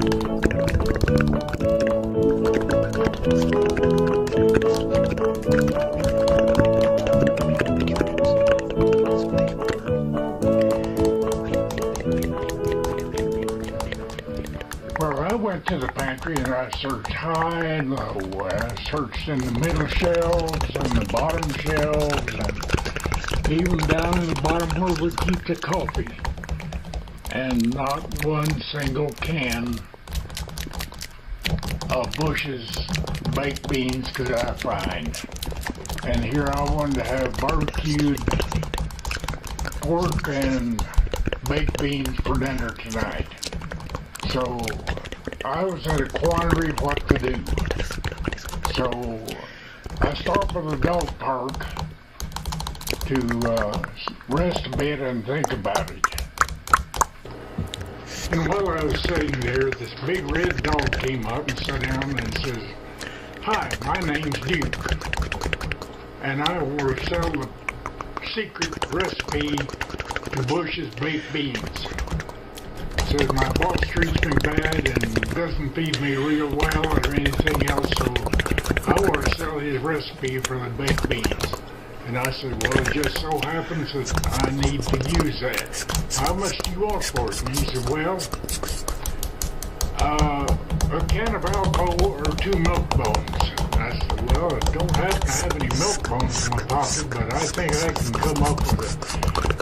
Well, I went to the pantry and I searched high and low. I searched in the middle shelves and the bottom shelves and even down in the bottom where we keep the coffee. And not one single can of Bush's baked beans could I find. And here I wanted to have barbecued pork and baked beans for dinner tonight. So I was at a quandary of what to do. So I stopped at the dog park to rest a bit and think about it. And while I was sitting there, this big red dog came up and sat down and says, "Hi, my name's Duke, and I will sell the secret recipe to Bush's baked beans. Says my boss treats me bad and doesn't feed me real well or anything else, so I want to sell his recipe for the baked beans." And I said, "Well, it just so happens that I need to use that. How much do you want for it?" And he said, "Well, a can of alcohol or 2 milk bones." And I said, "Well, I don't happen to have any milk bones in my pocket, but I think I can come up with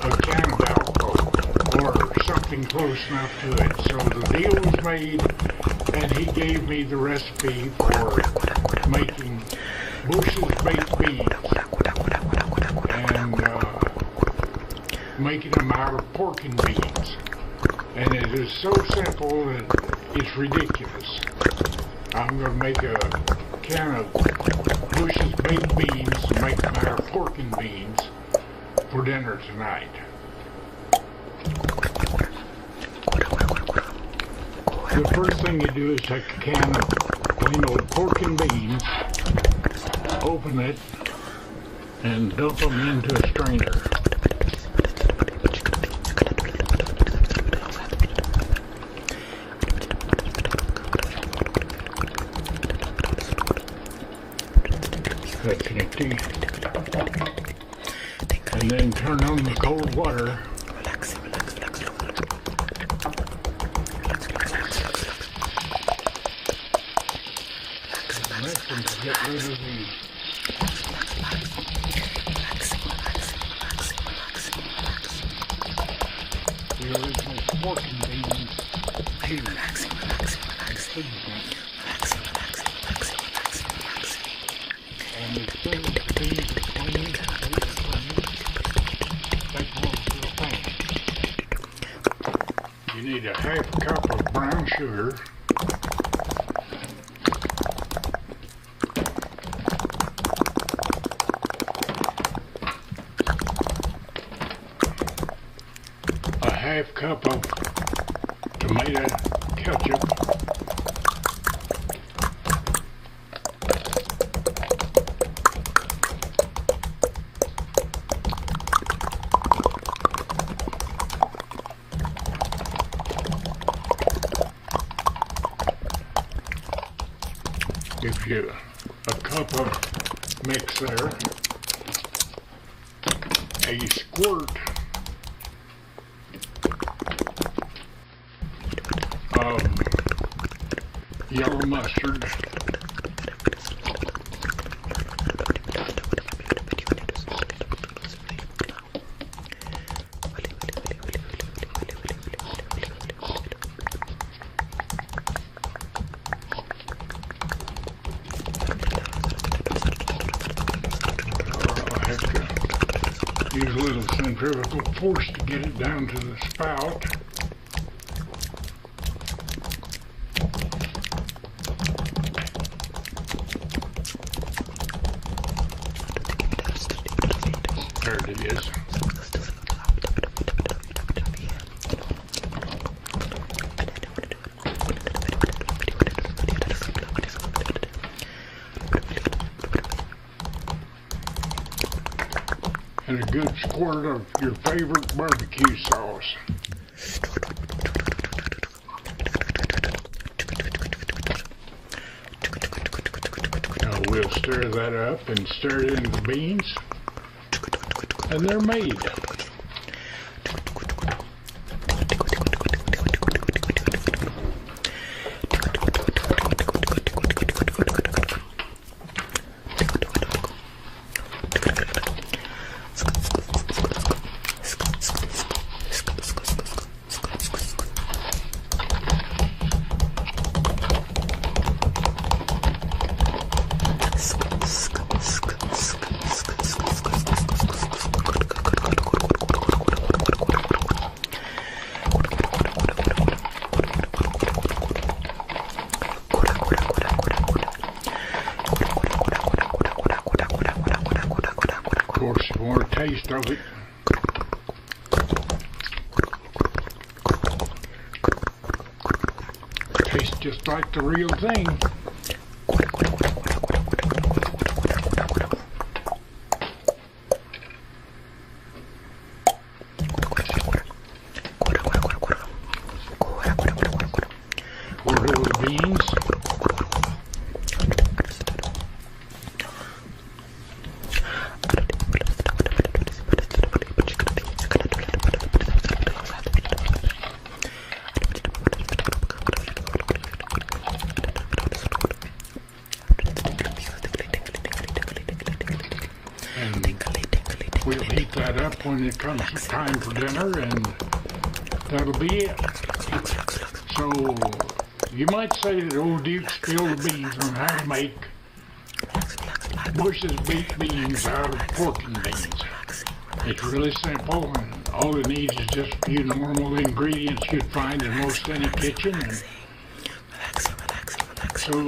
a can of alcohol or something close enough to it." So the deal was made, and he gave me the recipe for making Bush's baked beans and making them out of pork and beans. And it is so simple that it's ridiculous. I'm going to make a can of Bush's baked beans and make them out of pork and beans for dinner tonight. The first thing you do is take a can of plain old pork and beans, open it, and dump them into a strainer. That's empty. And then turn on the cold water. To get rid of the original pork and beans too. And as soon as the beans are clean, take them to a pan. You need a half cup of brown sugar, a half cup of tomato ketchup, gives you a cup of mix there, a squirt of yellow mustard, use a little centrifugal force to get it down to the spout. There it is. And a good squirt of your favorite barbecue sauce. we'll stir that up and stir it into the beans, and they're made. Of course, you want a taste of it. Tastes just like the real thing. Pour over the beans. We'll heat that up when it comes time for dinner, and that'll be it. So, you might say that old Duke spilled the beans on how to make Bush's baked beans out of pork and beans. It's really simple, and all it needs is just a few normal ingredients you'd find in most any kitchen. And so,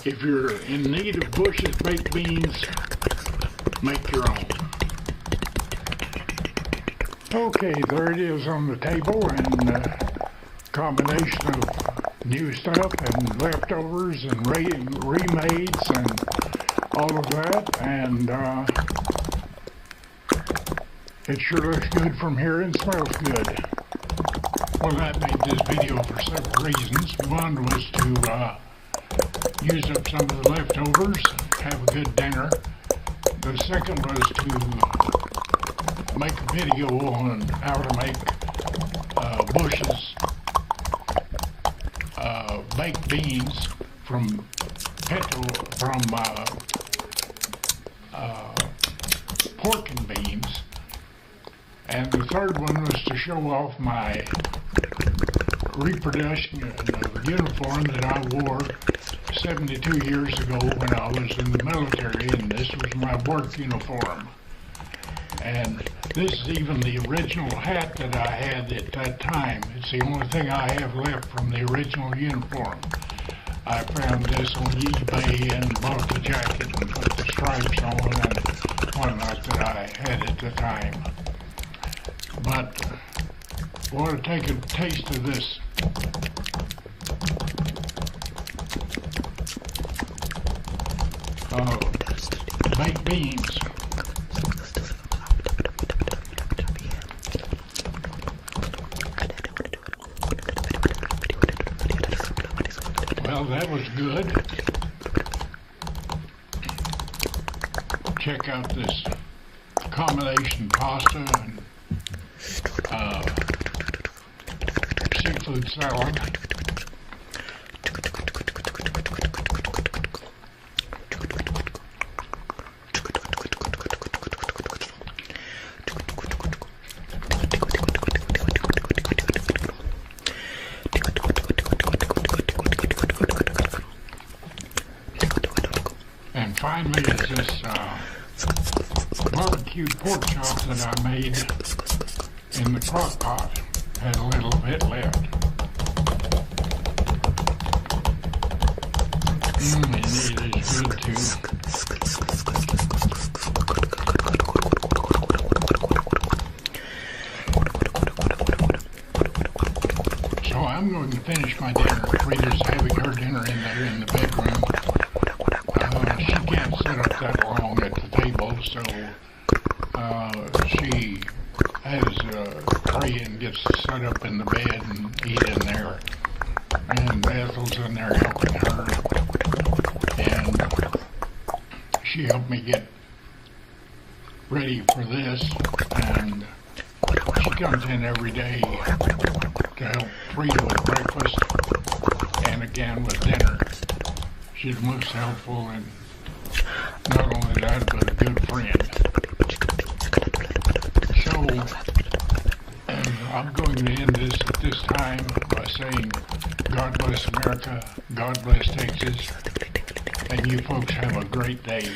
if you're in need of Bush's baked beans, make your own. Okay, there it is on the table, and a combination of new stuff and leftovers and remades and all of that, and it sure looks good from here and smells good. Well, I made this video for several reasons. One was to use up some of the leftovers, have a good dinner. The second was to make a video on how to make Bush's baked beans from pork and beans. And the third one was to show off my reproduction of the uniform that I wore 72 years ago when I was in the military, and this was my work uniform. And this is even the original hat that I had at that time. It's the only thing I have left from the original uniform. I found this on eBay and bought the jacket and put the stripes on and whatnot that I had at the time. But I want to take a taste of this. Baked beans. Well, that was good. Check out this combination pasta and seafood salad. And finally is this barbecued pork chop that I made in the crock pot. Had a little bit left. And it is good too. So I'm going to finish my dinner. Rita's having her dinner in there in the bedroom. She can't sit up that long at the table, so she has a tray and gets set up in the bed and eat in there. And Ethel's in there helping her. And she helped me get ready for this, and she comes in every day to help Frida with breakfast and again with dinner. She's most helpful, and not only that, but a good friend. So, I'm going to end this at this time by saying, God bless America, God bless Texas, and you folks have a great day.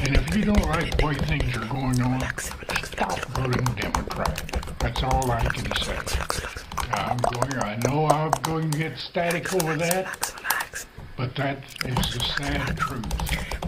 And if you don't like the way things are going on, stop voting Democrat. That's all I can say. I know I'm going to get static over that, but that is the sad truth.